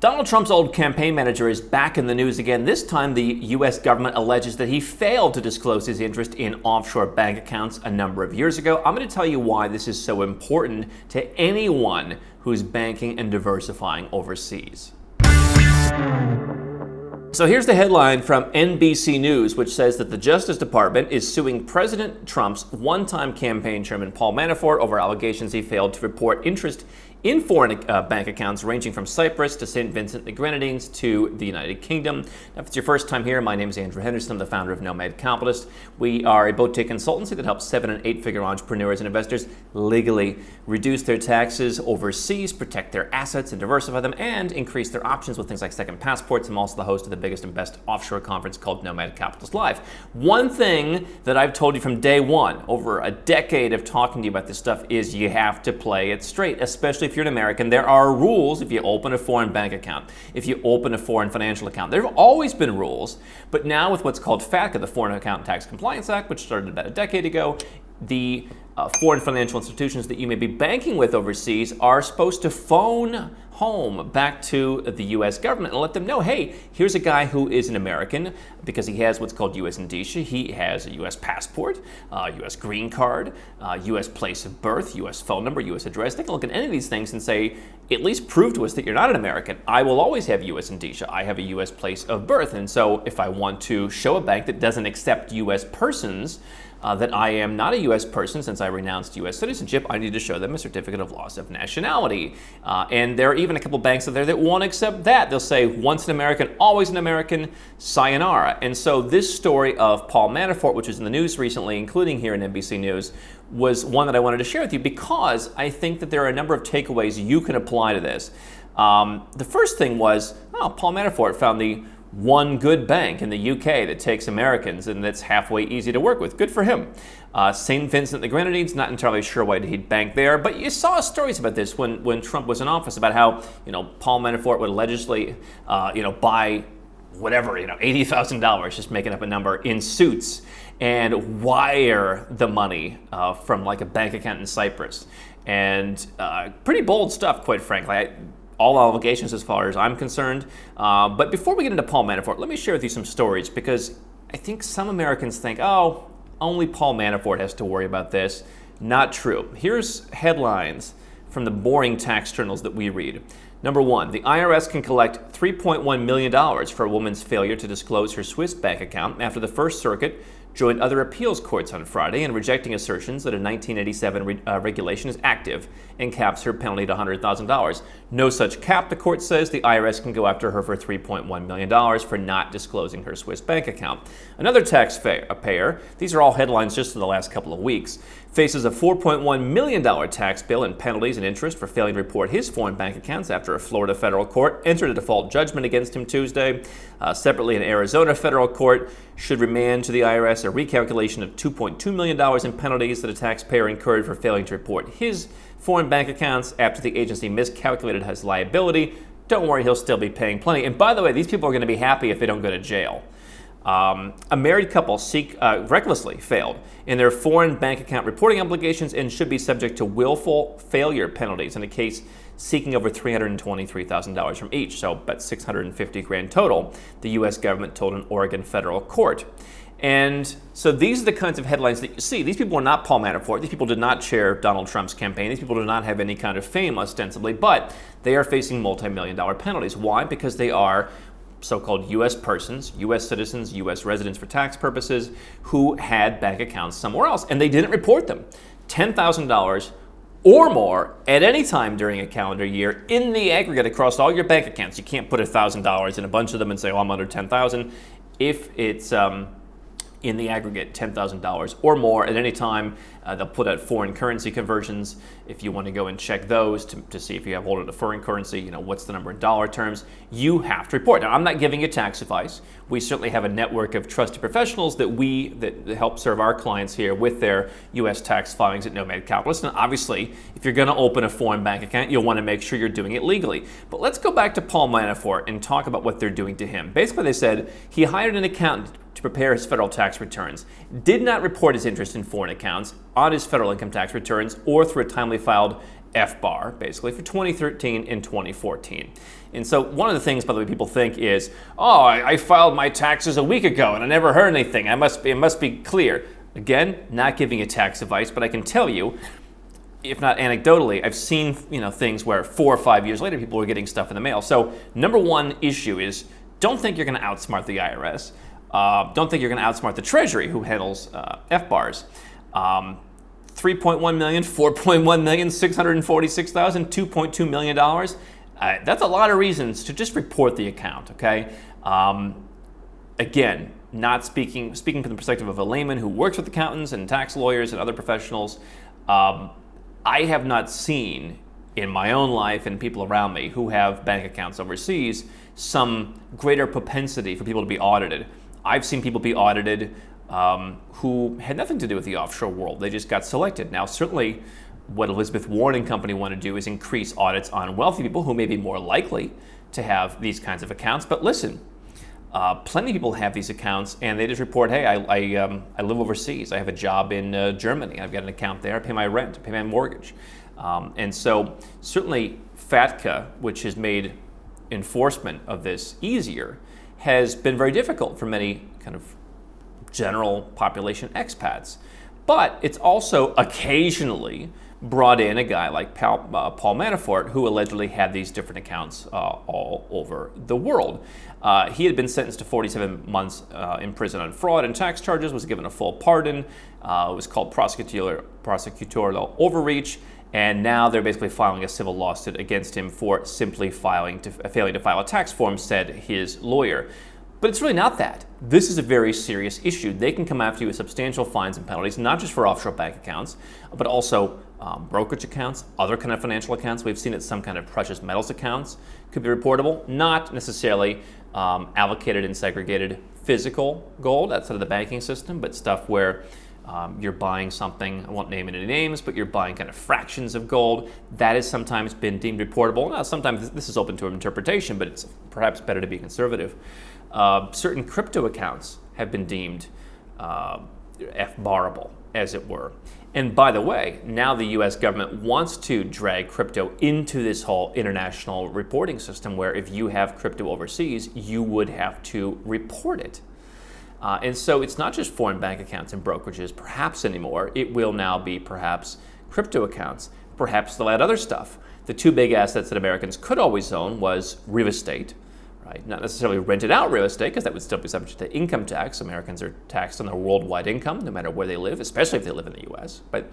Donald Trump's old campaign manager is back in the news again. This time, the U.S. government alleges that he failed to disclose his interest in offshore bank accounts a number of years ago. I'm going to tell you why this is so important to anyone who's banking and diversifying overseas. So here's the headline from NBC News, which says that the Justice Department is suing President Trump's one-time campaign chairman Paul Manafort over allegations he failed to report interest in foreign bank accounts ranging from Cyprus to St. Vincent and the Grenadines to the United Kingdom. Now, if it's your first time here, my name is Andrew Henderson. I'm the founder of Nomad Capitalist. We are a boutique consultancy that helps 7- and 8-figure entrepreneurs and investors legally reduce their taxes overseas, protect their assets and diversify them, and increase their options with things like second passports. I'm also the host of the biggest and best offshore conference called Nomad Capitalist Live. One thing that I've told you from day one, over a decade of talking to you about this stuff, is you have to play it straight, especially if you're an American. There are rules if you open a foreign bank account, if you open a foreign financial account. There have always been rules, but now with what's called FATCA, the Foreign Account Tax Compliance Act, which started about a decade ago, the foreign financial institutions that you may be banking with overseas are supposed to phone home back to the U.S. government and let them know, hey, here's a guy who is an American because he has what's called U.S. indicia. He has a U.S. passport, U.S. green card, U.S. place of birth, U.S. phone number, U.S. address. They can look at any of these things and say, at least prove to us that you're not an American. I will always have U.S. indicia. I have a U.S. place of birth. And so if I want to show a bank that doesn't accept U.S. persons, that I am not a U.S. person since I renounced U.S. citizenship, I need to show them a certificate of loss of nationality. And there are even a couple banks out there that won't accept that. They'll say, once an American, always an American, sayonara. And so this story of Paul Manafort, which was in the news recently, including here in NBC News, was one that I wanted to share with you because I think that there are a number of takeaways you can apply to this. The first thing was, Paul Manafort found the one good bank in the UK that takes Americans and that's halfway easy to work with. Good for him. St. Vincent and the Grenadines, not entirely sure why he'd bank there, but you saw stories about this when Trump was in office about how, Paul Manafort would allegedly, buy whatever, $80,000, just making up a number, in suits and wire the money from like a bank account in Cyprus. And pretty bold stuff, quite frankly. All allegations as far as I'm concerned. But before we get into Paul Manafort, let me share with you some stories because I think some Americans think, only Paul Manafort has to worry about this. Not true. Here's headlines from the boring tax journals that we read. Number one, the IRS can collect $3.1 million for a woman's failure to disclose her Swiss bank account after the First Circuit joined other appeals courts on Friday in rejecting assertions that a 1987 regulation is active and caps her penalty at $100,000. No such cap, the court says. The IRS can go after her for $3.1 million for not disclosing her Swiss bank account. Another taxpayer, these are all headlines just in the last couple of weeks, faces a $4.1 million tax bill in penalties and interest for failing to report his foreign bank accounts after a Florida federal court entered a default judgment against him Tuesday. Separately, an Arizona federal court should remand to the IRS a recalculation of $2.2 million in penalties that a taxpayer incurred for failing to report his foreign bank accounts after the agency miscalculated his liability. Don't worry, he'll still be paying plenty. And by the way, these people are going to be happy if they don't go to jail. A married couple recklessly failed in their foreign bank account reporting obligations and should be subject to willful failure penalties in a case seeking over $323,000 from each, so about $650,000 total, the U.S. government told an Oregon federal court. And so these are the kinds of headlines that you see. These people are not Paul Manafort. These people did not chair Donald Trump's campaign. These people do not have any kind of fame, ostensibly, but they are facing multi-million-dollar penalties. Why? Because they are so-called U.S. persons, U.S. citizens, U.S. residents for tax purposes, who had bank accounts somewhere else, and they didn't report them. $10,000 or more at any time during a calendar year in the aggregate across all your bank accounts. You can't put $1,000 in a bunch of them and say, I'm under $10,000. If it's in the aggregate $10,000 or more at any time, they'll put out foreign currency conversions. If you want to go and check those to see if you have hold of a foreign currency, what's the number in dollar terms, you have to report. Now, I'm not giving you tax advice. We certainly have a network of trusted professionals that help serve our clients here with their U.S. tax filings at Nomad Capitalist. And obviously, if you're going to open a foreign bank account, you'll want to make sure you're doing it legally. But let's go back to Paul Manafort and talk about what they're doing to him. Basically, they said he hired an accountant to prepare his federal tax returns, did not report his interest in foreign accounts on his federal income tax returns or through a timely filed FBAR, basically, for 2013 and 2014. And so one of the things, by the way, people think is, oh, I filed my taxes a week ago and I never heard anything. It must be clear. Again, not giving you tax advice, but I can tell you, if not anecdotally, I've seen things where 4 or 5 years later, people are getting stuff in the mail. So number one issue is, don't think you're going to outsmart the IRS. Don't think you're going to outsmart the Treasury, who handles FBARs. 3.1 million, 4.1 million, 646,000, $2.2 million. That's a lot of reasons to just report the account, okay? Again, not speaking from the perspective of a layman who works with accountants and tax lawyers and other professionals. I have not seen in my own life and people around me who have bank accounts overseas some greater propensity for people to be audited. I've seen people be audited who had nothing to do with the offshore world. They just got selected. Now, certainly what Elizabeth Warren and company want to do is increase audits on wealthy people who may be more likely to have these kinds of accounts. But listen, plenty of people have these accounts and they just report, hey, I live overseas. I have a job in Germany. I've got an account there. I pay my rent, I pay my mortgage. And so certainly FATCA, which has made enforcement of this easier, has been very difficult for many kind of general population expats. But it's also occasionally brought in a guy like Paul Manafort, who allegedly had these different accounts all over the world. He had been sentenced to 47 months in prison on fraud and tax charges, was given a full pardon. It was called prosecutorial overreach, and now they're basically filing a civil lawsuit against him for simply failing to file a tax form, said his lawyer. But it's really not that. This is a very serious issue. They can come after you with substantial fines and penalties, not just for offshore bank accounts, but also brokerage accounts, other kind of financial accounts. We've seen that some kind of precious metals accounts could be reportable, not necessarily allocated and segregated physical gold outside of the banking system, but stuff where you're buying something, I won't name any names, but you're buying kind of fractions of gold. That has sometimes been deemed reportable. Now, sometimes this is open to interpretation, but it's perhaps better to be conservative. Certain crypto accounts have been deemed FBARable, as it were. And by the way, now the US government wants to drag crypto into this whole international reporting system where if you have crypto overseas, you would have to report it. And so it's not just foreign bank accounts and brokerages, perhaps anymore. It will now be perhaps crypto accounts. Perhaps they'll add other stuff. The two big assets that Americans could always own was real estate. Right? Not necessarily rented out real estate, because that would still be subject to income tax. Americans are taxed on their worldwide income, no matter where they live, especially if they live in the U.S. But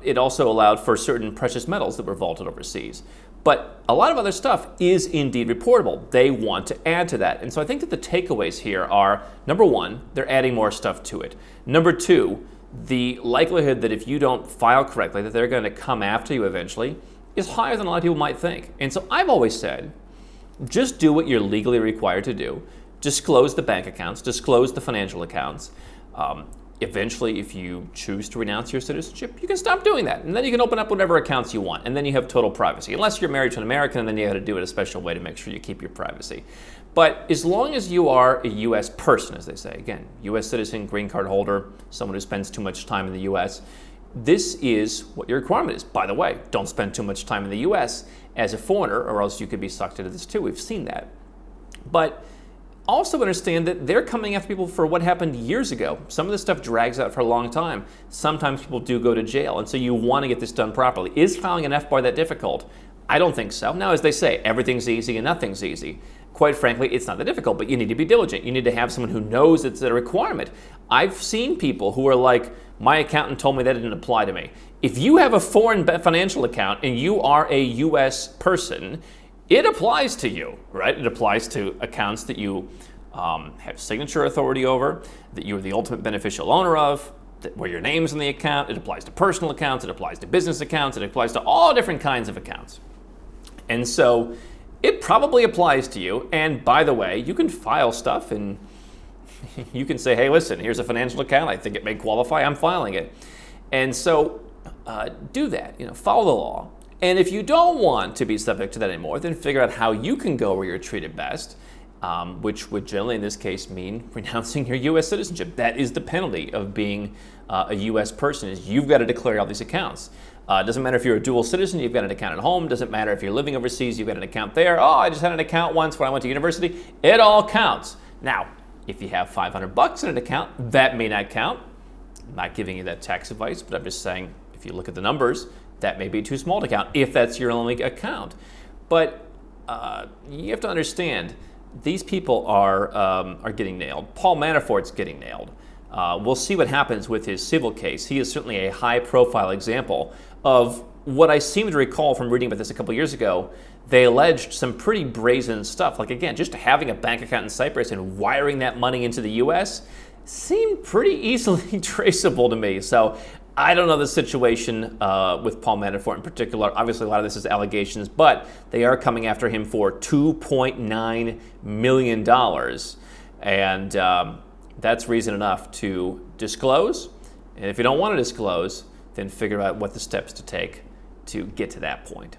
it also allowed for certain precious metals that were vaulted overseas. But a lot of other stuff is indeed reportable. They want to add to that. And so I think that the takeaways here are, number one, they're adding more stuff to it. Number two, the likelihood that if you don't file correctly, that they're going to come after you eventually is higher than a lot of people might think. And so I've always said, just do what you're legally required to do. Disclose the bank accounts, disclose the financial accounts. Eventually, if you choose to renounce your citizenship, you can stop doing that. And then you can open up whatever accounts you want. And then you have total privacy. Unless you're married to an American, and then you have to do it a special way to make sure you keep your privacy. But as long as you are a U.S. person, as they say, again, U.S. citizen, green card holder, someone who spends too much time in the U.S., this is what your requirement is. By the way, don't spend too much time in the U.S. as a foreigner, or else you could be sucked into this too. We've seen that. But also understand that they're coming after people for what happened years ago. Some of this stuff drags out for a long time. Sometimes people do go to jail, and so you want to get this done properly. Is filing an FBAR that difficult? I don't think so. Now, as they say, everything's easy and nothing's easy. Quite frankly, it's not that difficult, but you need to be diligent. You need to have someone who knows it's a requirement. I've seen people who are like, my accountant told me that didn't apply to me. If you have a foreign financial account and you are a U.S. person, it applies to you, right? It applies to accounts that you have signature authority over, that you are the ultimate beneficial owner of, where your name's in the account. It applies to personal accounts. It applies to business accounts. It applies to all different kinds of accounts. And so it probably applies to you. And by the way, you can file stuff and you can say, hey, listen, here's a financial account. I think it may qualify. I'm filing it. And so do that. Follow the law. And if you don't want to be subject to that anymore, then figure out how you can go where you're treated best, which would generally in this case mean renouncing your U.S. citizenship. That is the penalty of being a U.S. person, is you've got to declare all these accounts. Doesn't matter if you're a dual citizen, you've got an account at home. Doesn't matter if you're living overseas, you've got an account there. Oh, I just had an account once when I went to university. It all counts. Now, if you have $500 in an account, that may not count. I'm not giving you that tax advice, but I'm just saying, if you look at the numbers, that may be too small to count if that's your only account. But you have to understand, these people are getting nailed. Paul Manafort's getting nailed. We'll see what happens with his civil case. He is certainly a high-profile example of what I seem to recall from reading about this a couple years ago. They alleged some pretty brazen stuff. Like, again, just having a bank account in Cyprus and wiring that money into the U.S. seemed pretty easily traceable to me. So I don't know the situation with Paul Manafort in particular. Obviously, a lot of this is allegations, but they are coming after him for $2.9 million. And that's reason enough to disclose. And if you don't want to disclose, then figure out what the steps to take to get to that point.